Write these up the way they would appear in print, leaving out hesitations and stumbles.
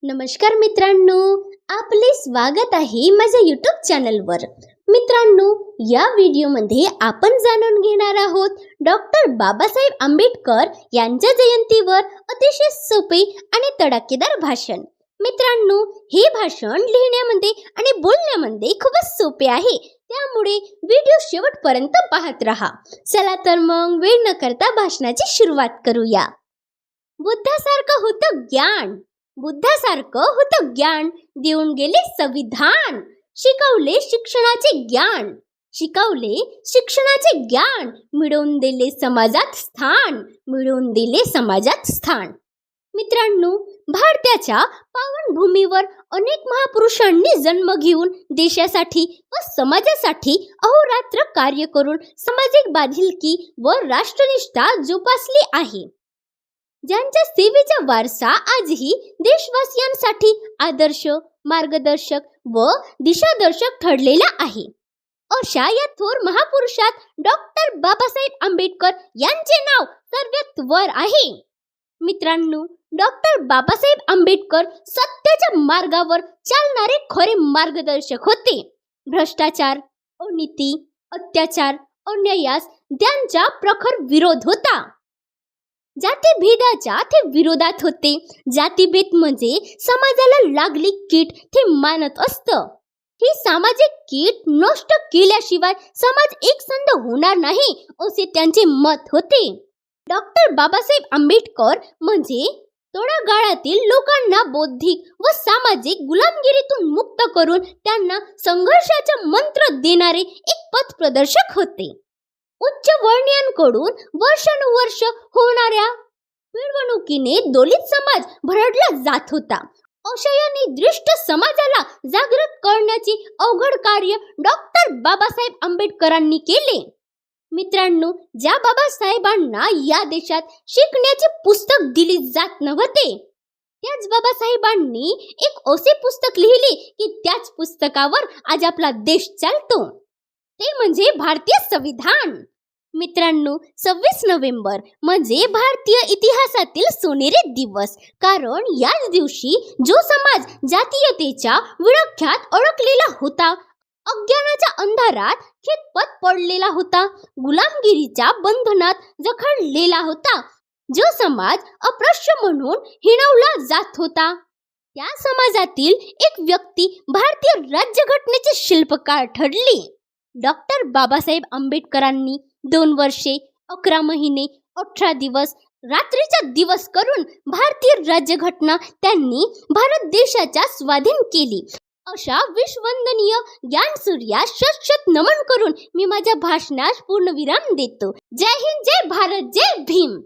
नमस्कार मित्रांनो, आपले स्वागत आहे माझ्या यूट्यूब चॅनलवर. मित्रांनो, या व्हिडिओमध्ये आपण जाणून घेणार आहोत डॉक्टर बाबासाहेब आंबेडकर यांच्या जयंतीवर अतिशय सोपे आणि तडाखेदार भाषण. मित्रांनो, हे भाषण लिहिण्यामध्ये आणि बोलण्यामध्ये खूपच सोपे आहे, त्यामुळे व्हिडिओ शेवटपर्यंत पाहत रहा. चला तर मग वेळ न करता भाषणाची सुरुवात करूया. बुद्धासारखं होतं ज्ञान, बुद्धासारखं होतं ज्ञान, देऊन गेले संविधान. शिकवले शिक्षणाचे ज्ञान, शिकवले शिक्षणाचे ज्ञान, मिळवून दिले समाजात स्थान, मिळवून दिले समाजात स्थान. मित्रांनो, भारताच्या पावनभूमीवर अनेक महापुरुषांनी जन्म घेऊन देशासाठी व समाजासाठी अहोरात्र कार्य करून सामाजिक बांधिलकी व राष्ट्रनिष्ठा जोपासली आहे. ज्यांच्या सेवेचा वारसा आजही देशवासियांसाठी आदर्श, मार्गदर्शक व दिशादर्शक ठरलेला आहे. अशा या थोर महापुरुषात डॉक्टर बाबासाहेब आंबेडकर यांचे नाव सर्वात वर आहे. मित्रांनो, डॉक्टर बाबासाहेब आंबेडकर सत्याच्या मार्गावर चालणारे खरे मार्गदर्शक होते. भ्रष्टाचार, अनिती, अत्याचार, अन्यायास त्यांचा प्रखर विरोध होता. जातीभेदाच्या ते विरोधात होते. जातीभेद म्हणजे समाजाला लागली कीड ते मानत असतं. ही सामाजिक कीड नष्ट केल्याशिवाय समाज एकसंध होणार नाही असे त्यांचे मत होते. डॉक्टर बाबासाहेब आंबेडकर म्हणजे तळागाळातील लोकांना बौद्धिक व सामाजिक गुलामगिरीतून मुक्त करून त्यांना संघर्षाचा मंत्र देणारे एक पथप्रदर्शक होते. उच्च वर्णीयांकडून वर्षानुवर्ष होणाऱ्या पिळवणुकीने दलित समाज भरडला जात होता. अशा या निद्रिष्ट समाजाला जागृत करण्याचे अवघड कार्य डॉक्टर बाबासाहेब आंबेडकरांनी केले. मित्रांनो, ज्या बाबासाहेबांना या देशात शिकण्याचे पुस्तक दिले जात नव्हते, त्याच बाबासाहेबांनी एक असे पुस्तक लिहिले की त्याच पुस्तकावर आज आपला देश चालतो, ते म्हणजे भारतीय संविधान. मित्रांनो, 26 नोव्हेंबर म्हणजे भारतीय इतिहासातील सोनेरी दिवस. कारण याच दिवशी जो समाज जातीयतेच्या विळख्यात अडकलेला होता, अज्ञानाच्या अंधारात खितपत पडलेला होता, गुलामगिरीच्या बंधनात जखडलेला होता, जो समाज अस्पृश्य म्हणून हिणवला जात होता, त्या समाजातील एक व्यक्ती भारतीय राज्यघटनेची शिल्पकार ठरली. डॉक्टर बाबासाहेब आंबेडकरांनी 2 वर्षे 11 महिने 18 दिवस रात्रीचा दिवस करून भारतीय राज्यघटना त्यांनी भारत देशाच्या स्वाधीन केली. अशा विश्ववंदनीय ज्ञानसूर्यास शत नमन करून मी माझ्या भाषणास पूर्णविराम देतो. जय हिंद, जय भारत, जय भीम.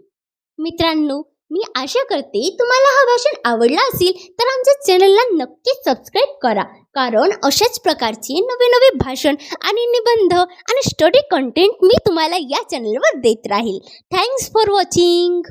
मित्रांनो, मी आशा करते तुम्हाला हा भाषण आवडला असेल तर आमच्या चॅनलला नक्की सबस्क्राईब करा, कारण अशाच प्रकारचे नवे भाषण आणि निबंध आणि स्टडी कंटेंट मी तुम्हाला या चॅनलवर देत राहील. Thanks for watching.